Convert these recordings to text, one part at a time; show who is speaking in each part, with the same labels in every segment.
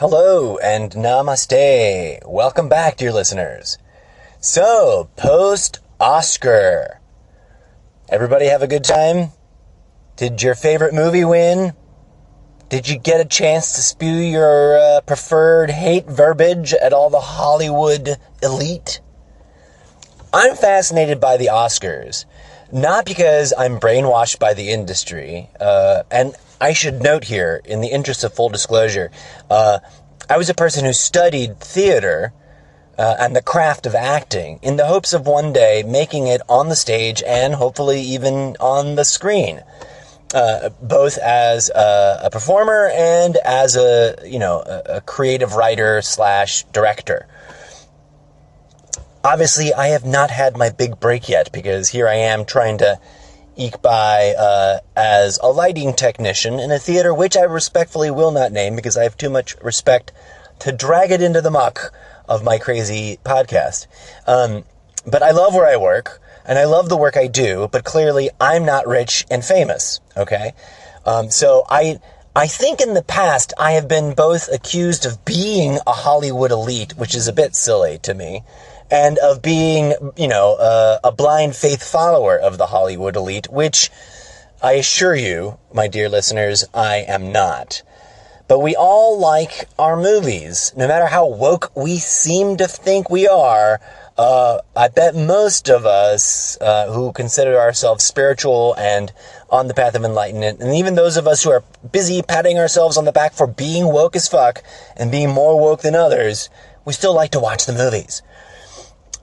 Speaker 1: Hello and namaste. Welcome back, dear listeners. So, post-Oscar. Everybody have a good time? Did your favorite movie win? Did you get a chance to spew your preferred hate verbiage at all the Hollywood elite? I'm fascinated by the Oscars, not because I'm brainwashed by the industry, and I should note here, in the interest of full disclosure, I was a person who studied theater and the craft of acting in the hopes of one day making it on the stage and hopefully even on the screen, both as a performer and as a creative writer / director. Obviously, I have not had my big break yet because here I am trying to eke by as a lighting technician in a theater which I respectfully will not name because I have too much respect to drag it into the muck of my crazy podcast. But I love where I work, and I love the work I do, but clearly I'm not rich and famous, okay? So I think in the past I have been both accused of being a Hollywood elite, which is a bit silly to me, and of being, a blind faith follower of the Hollywood elite, which I assure you, my dear listeners, I am not. But we all like our movies, no matter how woke we seem to think we are. I bet most of us who consider ourselves spiritual and on the path of enlightenment, and even those of us who are busy patting ourselves on the back for being woke as fuck and being more woke than others, we still like to watch the movies.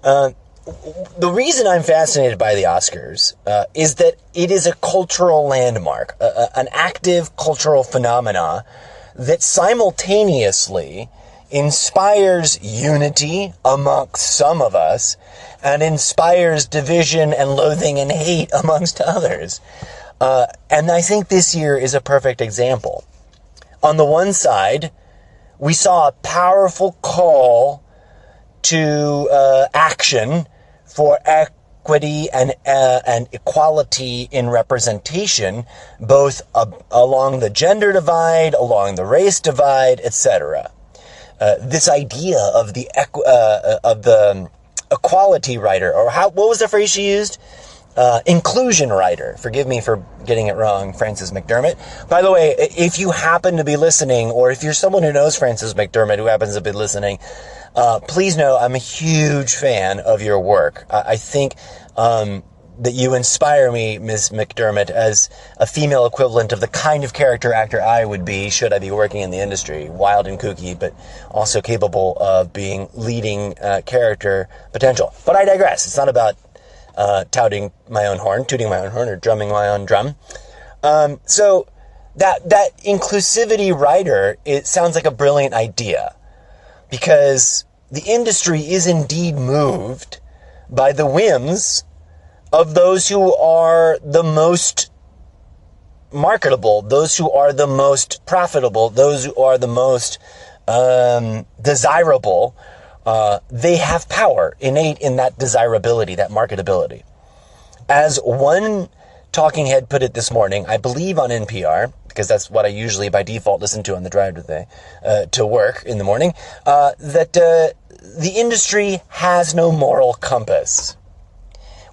Speaker 1: The reason I'm fascinated by the Oscars is that it is a cultural landmark, an active cultural phenomena that simultaneously inspires unity amongst some of us and inspires division and loathing and hate amongst others. And I think this year is a perfect example. On the one side, we saw a powerful call to action for equity and equality in representation, both along the gender divide, along the race divide, etc. This idea of the equality writer, or what was the phrase she used? Inclusion writer. Forgive me for getting it wrong, Frances McDermott. By the way, if you happen to be listening, or if you're someone who knows Frances McDermott who happens to be listening, please know I'm a huge fan of your work. I think that you inspire me, Ms. McDermott, as a female equivalent of the kind of character actor I would be should I be working in the industry. Wild and kooky, but also capable of being leading character potential. But I digress. It's not about tooting my own horn, or drumming my own drum. So that inclusivity writer, it sounds like a brilliant idea, because the industry is indeed moved by the whims of those who are the most marketable, those who are the most profitable, those who are the most desirable. They have power innate in that desirability, that marketability. As one talking head put it this morning, I believe on NPR, because that's what I usually by default listen to on the drive to work in the morning, that the industry has no moral compass.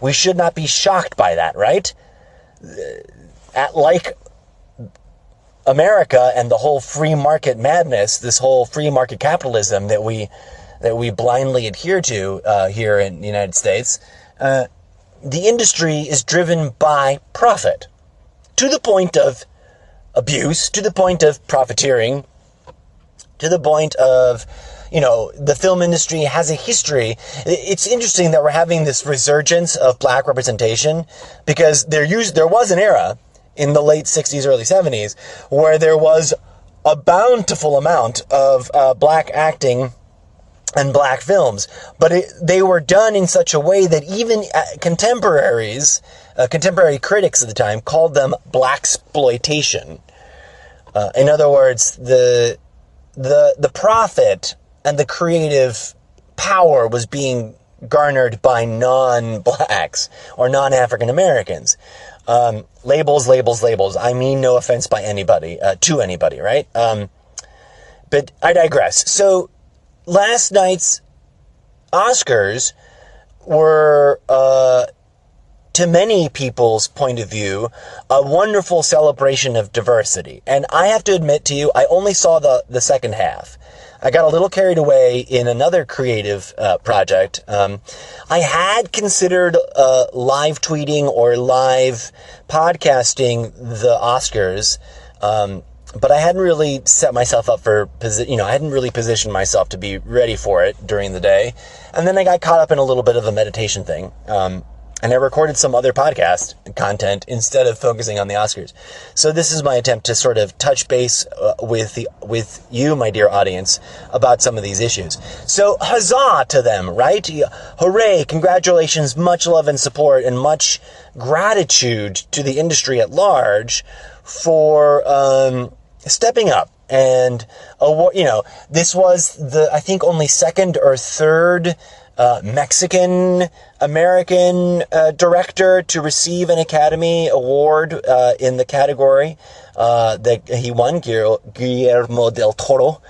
Speaker 1: We should not be shocked by that, right? Like America and the whole free market madness, this whole free market capitalism that we blindly adhere to here in the United States, the industry is driven by profit, to the point of abuse, to the point of profiteering, to the point of, the film industry has a history. It's interesting that we're having this resurgence of black representation, because there was an era in the late 60s, early 70s, where there was a bountiful amount of black acting and black films, but they were done in such a way that even contemporary critics at the time called them blaxploitation. In other words, the profit and the creative power was being garnered by non-blacks or non-African Americans. Labels. I mean no offense by anybody, to anybody, right? But I digress. So last night's Oscars were, to many people's point of view, a wonderful celebration of diversity. And I have to admit to you, I only saw the second half. I got a little carried away in another creative project. I had considered live tweeting or live podcasting the Oscars, but I hadn't really set myself up for, I hadn't really positioned myself to be ready for it during the day. And then I got caught up in a little bit of a meditation thing. And I recorded some other podcast content instead of focusing on the Oscars. So this is my attempt to sort of touch base with you, my dear audience, about some of these issues. So huzzah to them, right? Hooray, congratulations, much love and support, and much gratitude to the industry at large for stepping up. And, this was I think only second or third Mexican-American director to receive an Academy Award in the category that he won, Guillermo del Toro.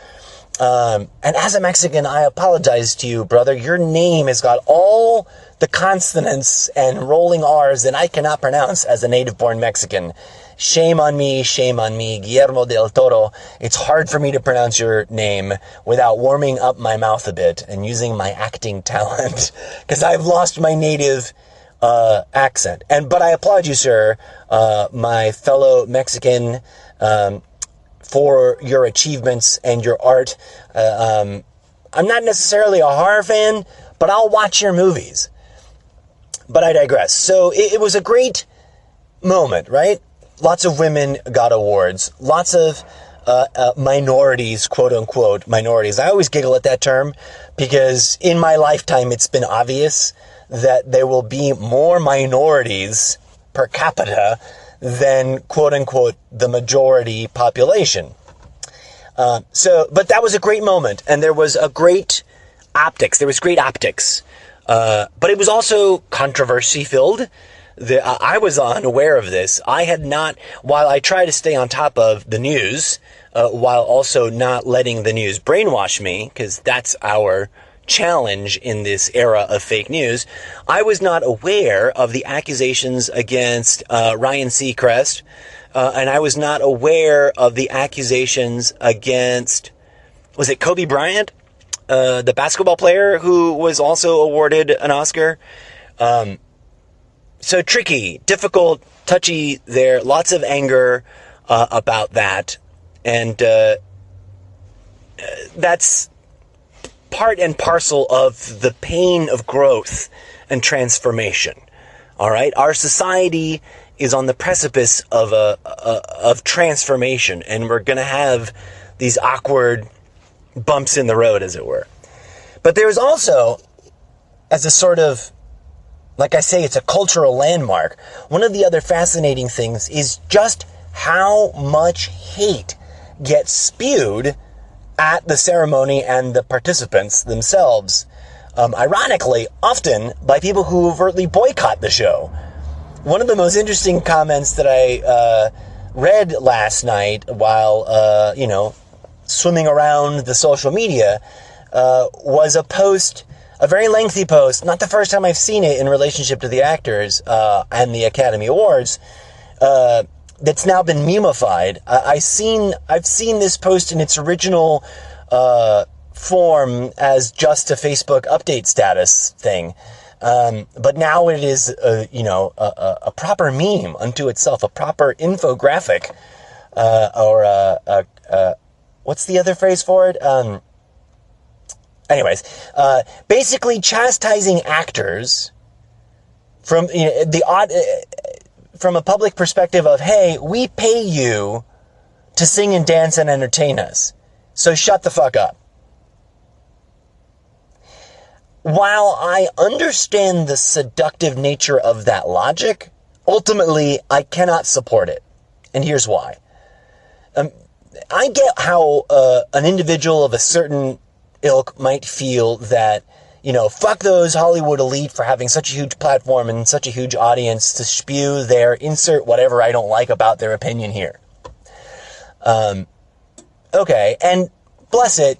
Speaker 1: And as a Mexican, I apologize to you, brother. Your name has got all the consonants and rolling R's that I cannot pronounce as a native-born Mexican. Shame on me, Guillermo del Toro. It's hard for me to pronounce your name without warming up my mouth a bit and using my acting talent, because I've lost my native accent. But I applaud you, sir, my fellow Mexican, for your achievements and your art. I'm not necessarily a horror fan, but I'll watch your movies. But I digress. So it was a great moment, right? Lots of women got awards. Lots of minorities, quote unquote, minorities. I always giggle at that term because in my lifetime it's been obvious that there will be more minorities per capita than, quote unquote, the majority population. But that was a great moment, and there was a great optics. There was great optics. But it was also controversy filled. I was unaware of this. I had not, while I try to stay on top of the news, while also not letting the news brainwash me, because that's our challenge in this era of fake news, I was not aware of the accusations against Ryan Seacrest, and I was not aware of the accusations against, was it Kobe Bryant, the basketball player who was also awarded an Oscar? So tricky, difficult, touchy there, lots of anger about that, and that's part and parcel of the pain of growth and transformation. All right, our society is on the precipice of transformation, and we're going to have these awkward bumps in the road, as it were. But there's also, as a sort of, like I say, it's a cultural landmark. One of the other fascinating things is just how much hate gets spewed at the ceremony and the participants themselves. Ironically, often by people who overtly boycott the show. One of the most interesting comments that I read last night while, swimming around the social media was a post, a very lengthy post, not the first time I've seen it in relationship to the actors and the Academy Awards, that's now been meme-ified. I've seen this post in its original form as just a Facebook update status thing. But now it is, a proper meme unto itself, a proper infographic, or what's the other phrase for it? Basically chastising actors from from a public perspective of, hey, we pay you to sing and dance and entertain us, so shut the fuck up. While I understand the seductive nature of that logic, ultimately I cannot support it, and here's why. I get how an individual of a certain ilk might feel that, fuck those Hollywood elite for having such a huge platform and such a huge audience to spew their insert whatever I don't like about their opinion here. Okay, and bless it.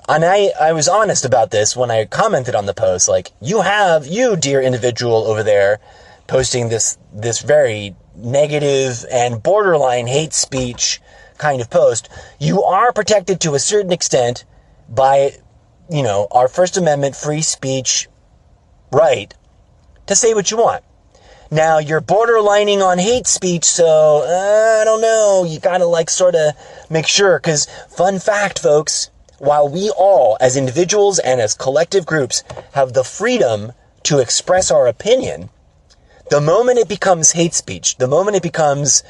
Speaker 1: And I was honest about this when I commented on the post, like, you, dear individual over there, posting this very negative and borderline hate speech kind of post, you are protected to a certain extent by, our First Amendment free speech right to say what you want. Now, you're borderlining on hate speech, so I don't know, you gotta sort of make sure, because fun fact, folks, while we all, as individuals and as collective groups, have the freedom to express our opinion, the moment it becomes hate speech, the moment it becomes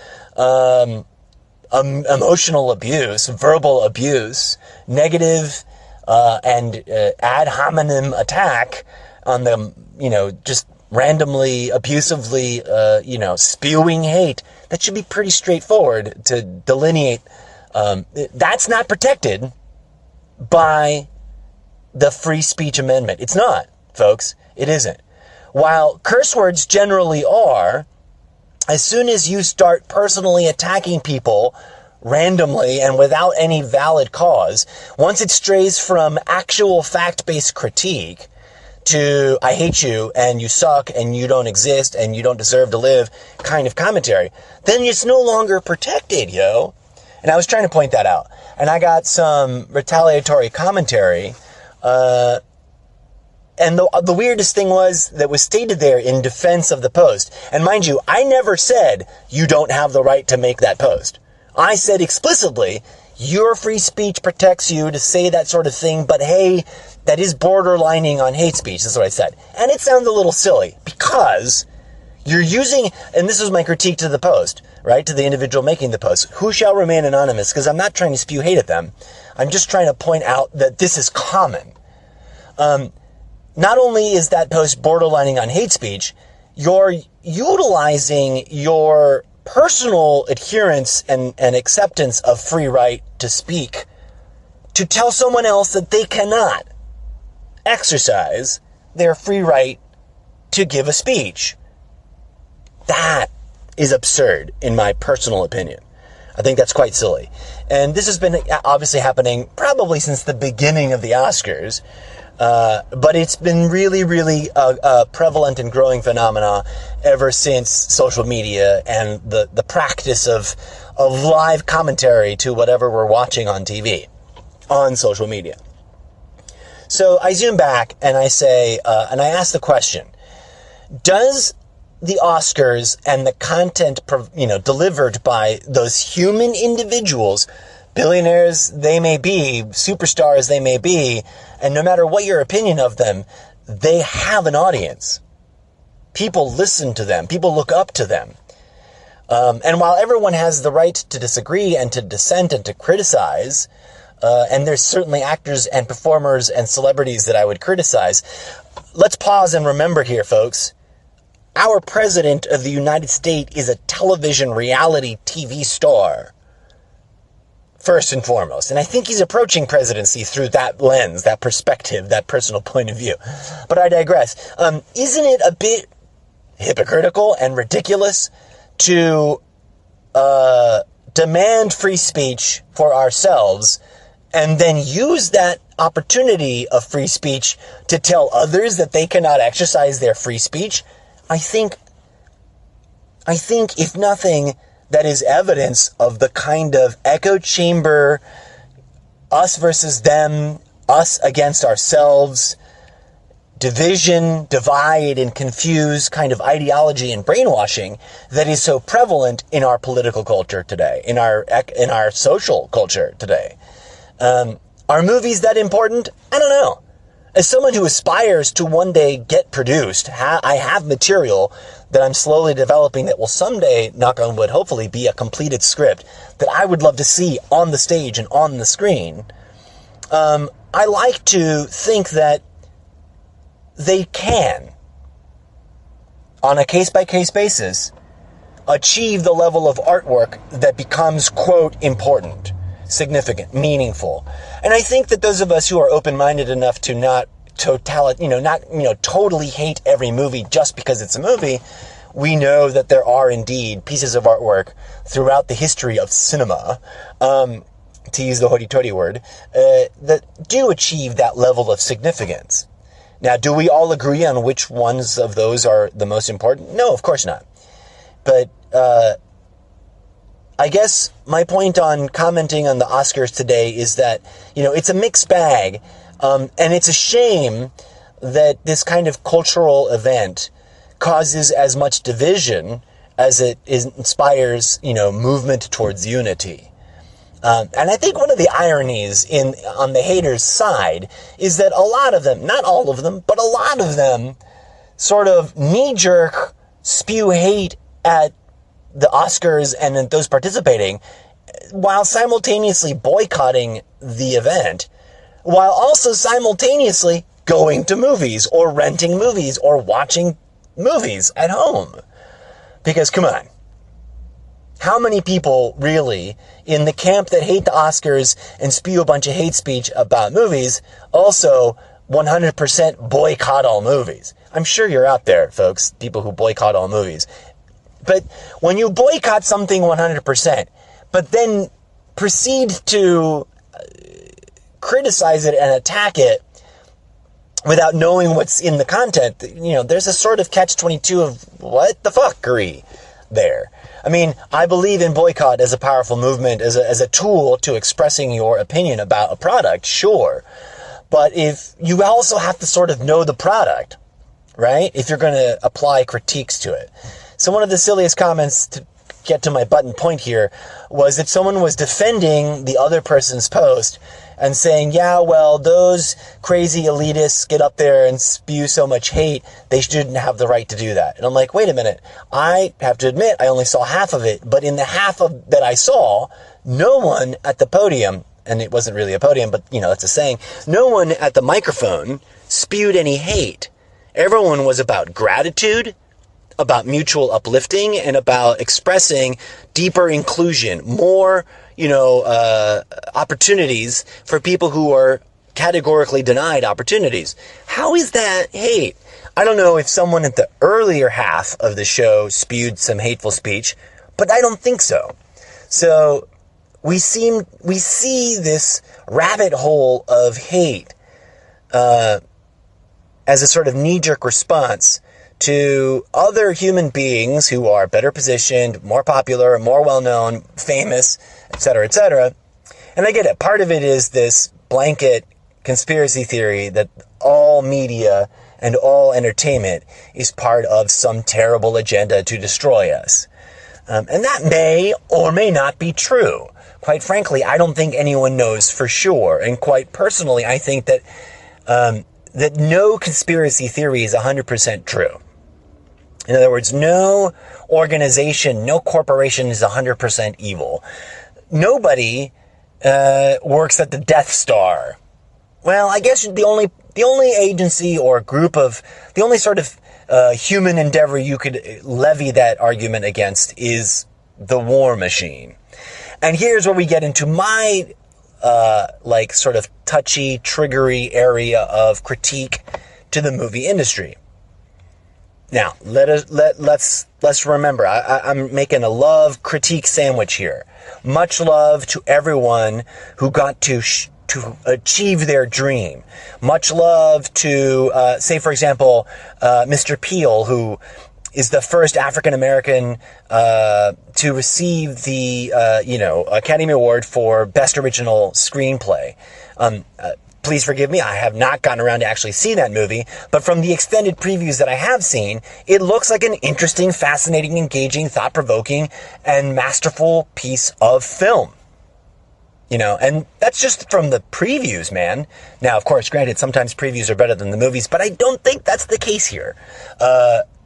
Speaker 1: emotional abuse, verbal abuse, negative and ad hominem attack on them, just randomly, abusively, spewing hate, that should be pretty straightforward to delineate. That's not protected by the free speech amendment. It's not, folks. It isn't. While curse words generally are, as soon as you start personally attacking people randomly and without any valid cause, once it strays from actual fact-based critique to I hate you and you suck and you don't exist and you don't deserve to live kind of commentary, then it's no longer protected, yo. And I was trying to point that out. And I got some retaliatory commentary. And the weirdest thing was that was stated there in defense of the post. And mind you, I never said you don't have the right to make that post. I said explicitly, your free speech protects you to say that sort of thing, but hey, that is borderlining on hate speech. That's what I said. And it sounds a little silly because you're using, and this was my critique to the post, right, to the individual making the post, who shall remain anonymous, because I'm not trying to spew hate at them. I'm just trying to point out that this is common. Not only is that post borderlining on hate speech, you're utilizing your personal adherence and acceptance of free right to speak to tell someone else that they cannot exercise their free right to give a speech. That is absurd, in my personal opinion. I think that's quite silly. And this has been obviously happening probably since the beginning of the Oscars. But it's been really, really a prevalent and growing phenomena ever since social media and the practice of live commentary to whatever we're watching on TV, on social media. So I zoom back and I say, and I ask the question, does the Oscars and the content, delivered by those human individuals, billionaires they may be, superstars they may be, and no matter what your opinion of them, they have an audience. People listen to them. People look up to them. And while everyone has the right to disagree and to dissent and to criticize, and there's certainly actors and performers and celebrities that I would criticize, let's pause and remember here, folks. Our president of the United States is a television reality TV star, first and foremost. And I think he's approaching presidency through that lens, that perspective, that personal point of view. But I digress. Isn't it a bit hypocritical and ridiculous to demand free speech for ourselves and then use that opportunity of free speech to tell others that they cannot exercise their free speech? I think if nothing, that is evidence of the kind of echo chamber, us versus them, us against ourselves, division, divide, and confuse kind of ideology and brainwashing that is so prevalent in our political culture today, in our social culture today. Are movies that important? I don't know. As someone who aspires to one day get produced, I have material that I'm slowly developing that will someday, knock on wood, hopefully be a completed script that I would love to see on the stage and on the screen. I like to think that they can, on a case-by-case basis, achieve the level of artwork that becomes, quote, important, significant, meaningful. And I think that those of us who are open-minded enough to not totally hate every movie just because it's a movie, we know that there are indeed pieces of artwork throughout the history of cinema to use the hoity-toity word, that do achieve that level of significance. Now, do we all agree on which ones of those are the most important? No, of course not. But I guess my point on commenting on the Oscars today is that, it's a mixed bag, and it's a shame that this kind of cultural event causes as much division as it inspires, movement towards unity. And I think one of the ironies on the haters' side is that a lot of them, not all of them, but a lot of them sort of knee-jerk spew hate at the Oscars and at those participating while simultaneously boycotting the event, while also simultaneously going to movies or renting movies or watching movies at home. Because, come on, how many people really in the camp that hate the Oscars and spew a bunch of hate speech about movies also 100% boycott all movies? I'm sure you're out there, folks, people who boycott all movies. But when you boycott something 100%, but then proceed to criticize it and attack it without knowing what's in the content, there's a sort of catch-22 of what the fuckery there. I mean, I believe in boycott as a powerful movement, as a tool to expressing your opinion about a product, sure. But if you also have to sort of know the product, right? If you're going to apply critiques to it. So one of the silliest comments, to get to my button point here, was that someone was defending the other person's post and saying, yeah, well, those crazy elitists get up there and spew so much hate, they shouldn't have the right to do that. And I'm like, wait a minute, I have to admit, I only saw half of it, but in the half of that I saw, no one at the podium, and it wasn't really a podium, but, that's a saying, no one at the microphone spewed any hate. Everyone was about gratitude, about mutual uplifting, and about expressing deeper inclusion, more, opportunities for people who are categorically denied opportunities. How is that hate? I don't know if someone at the earlier half of the show spewed some hateful speech, but I don't think so. So we see this rabbit hole of hate as a sort of knee-jerk response to other human beings who are better positioned, more popular, more well-known, famous, etc., etc. And I get it. Part of it is this blanket conspiracy theory that all media and all entertainment is part of some terrible agenda to destroy us. And that may or may not be true. Quite frankly, I don't think anyone knows for sure. And quite personally, I think that that no conspiracy theory is 100% true. In other words, no organization, no corporation is 100% evil. Nobody works at the Death Star. Well, I guess the only agency or group of, the only sort of human endeavor you could levy that argument against is the war machine. And here's where we get into my sort of touchy, triggery area of critique to the movie industry. Now, let's remember, I'm making a love critique sandwich here. Much love to everyone who got to achieve their dream. Much love to, say, for example, Mr. Peel, who is the first African-American to receive the, Academy Award for Best Original Screenplay. Please forgive me, I have not gotten around to actually see that movie, but from the extended previews that I have seen, it looks like an interesting, fascinating, engaging, thought-provoking, and masterful piece of film. And that's just from the previews, man. Now, of course, granted, sometimes previews are better than the movies, but I don't think that's the case here.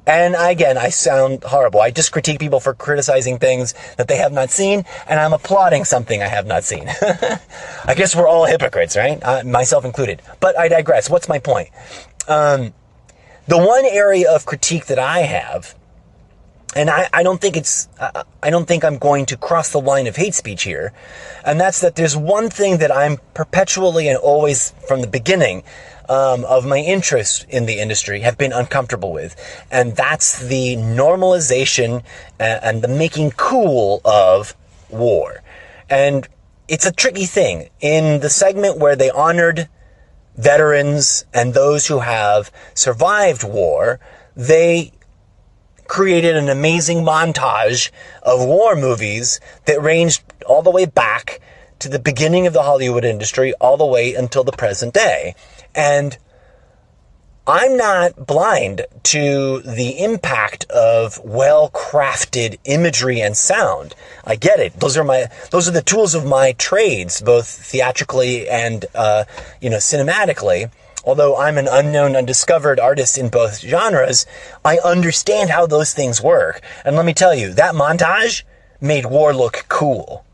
Speaker 1: And again, I sound horrible. I just critique people for criticizing things that they have not seen, and I'm applauding something I have not seen. I guess we're all hypocrites, right? Myself included. But I digress. What's my point? The one area of critique that I have, and I don't think I'm going to cross the line of hate speech here, and that's that there's one thing that I'm perpetually and always from the beginning of my interest in the industry have been uncomfortable with, and that's the normalization and the making cool of war. And it's a tricky thing. In the segment where they honored veterans and those who have survived war, they created an amazing montage of war movies that ranged all the way back to the beginning of the Hollywood industry, all the way until the present day. And I'm not blind to the impact of well-crafted imagery and sound. I get it. Those are the tools of my trades, both theatrically and, cinematically. Although I'm an unknown, undiscovered artist in both genres, I understand how those things work. And let me tell you, that montage made war look cool.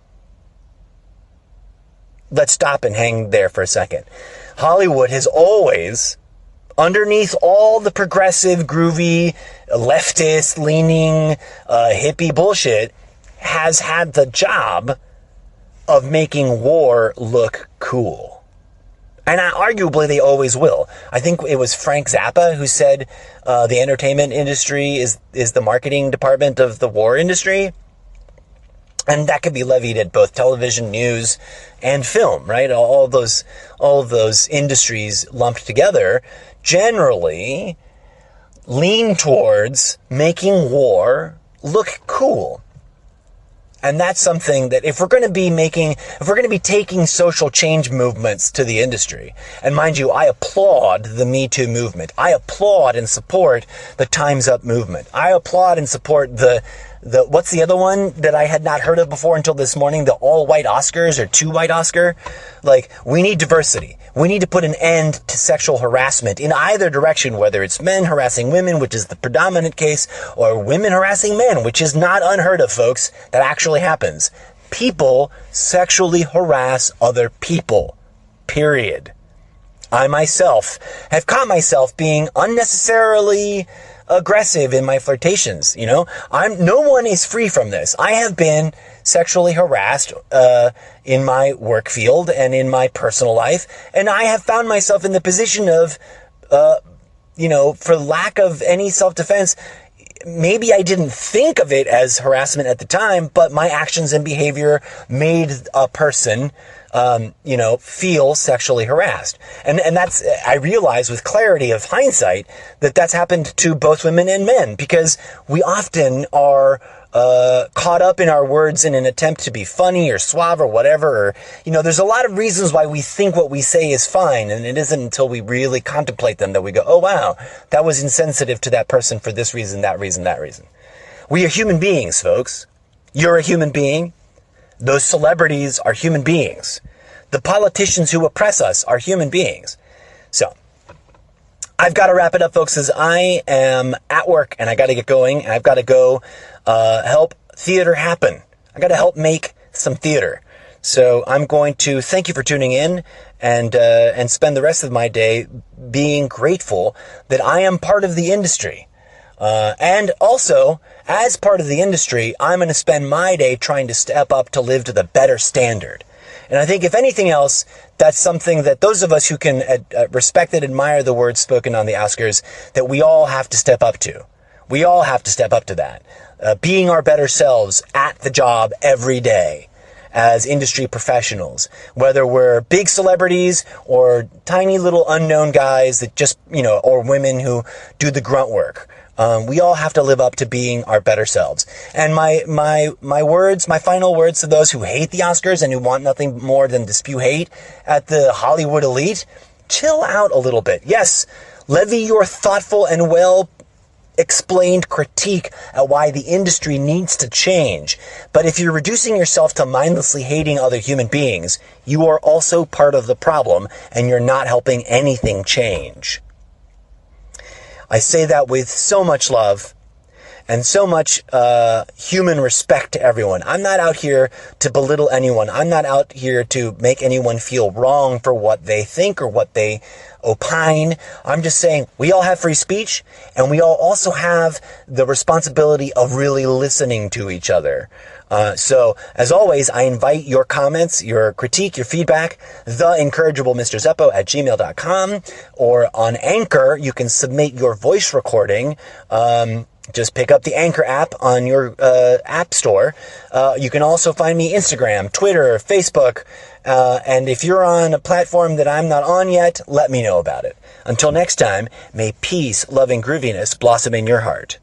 Speaker 1: Let's stop and hang there for a second. Hollywood has always, underneath all the progressive, groovy, leftist-leaning, hippie bullshit, has had the job of making war look cool. And arguably they always will. I think it was Frank Zappa who said the entertainment industry is the marketing department of the war industry. And that could be levied at both television, news, and film, right? All of those industries lumped together generally lean towards making war look cool. And that's something that if we're going to be taking social change movements to the industry, and mind you, I applaud the Me Too movement. I applaud and support the Time's Up movement. I applaud and support the what's the other one that I had not heard of before until this morning? The all-white Oscars or two-white Oscar? Like, we need diversity. We need to put an end to sexual harassment in either direction, whether it's men harassing women, which is the predominant case, or women harassing men, which is not unheard of, folks. That actually happens. People sexually harass other people. Period. I myself have caught myself being unnecessarily aggressive in my flirtations. No one is free from this. I have been sexually harassed in my work field and in my personal life, and I have found myself in the position of for lack of any self-defense, maybe I didn't think of it as harassment at the time, but my actions and behavior made a person feel sexually harassed. And that's, I realize with clarity of hindsight that that's happened to both women and men, because we often are caught up in our words in an attempt to be funny or suave or whatever. Or, there's a lot of reasons why we think what we say is fine, and it isn't until we really contemplate them that we go, oh wow, that was insensitive to that person for this reason, that reason, that reason. We are human beings, folks. You're a human being. Those celebrities are human beings. The politicians who oppress us are human beings. So, I've got to wrap it up, folks, as I am at work and I got to get going, and I've got to go help theater happen. I got to help make some theater. So I'm going to thank you for tuning in and spend the rest of my day being grateful that I am part of the industry. And also, as part of the industry, I'm going to spend my day trying to step up to live to the better standard. And I think, if anything else, that's something that those of us who can respect and admire the words spoken on the Oscars, that we all have to step up to. We all have to step up to that. Being our better selves at the job every day as industry professionals, whether we're big celebrities or tiny little unknown guys that just, or women who do the grunt work. We all have to live up to being our better selves. And my final words to those who hate the Oscars and who want nothing more than to spew hate at the Hollywood elite: chill out a little bit. Yes, levy your thoughtful and well-explained critique at why the industry needs to change. But if you're reducing yourself to mindlessly hating other human beings, you are also part of the problem, and you're not helping anything change. I say that with so much love and so much human respect to everyone. I'm not out here to belittle anyone. I'm not out here to make anyone feel wrong for what they think or what they opine. I'm just saying we all have free speech, and we all also have the responsibility of really listening to each other. So, as always, I invite your comments, your critique, your feedback, theincorrigiblemrzeppo@gmail.com, or on Anchor, you can submit your voice recording, Just pick up the Anchor app on your app store. You can also find me Instagram, Twitter, Facebook, and if you're on a platform that I'm not on yet, let me know about it. Until next time, may peace, love, and grooviness blossom in your heart.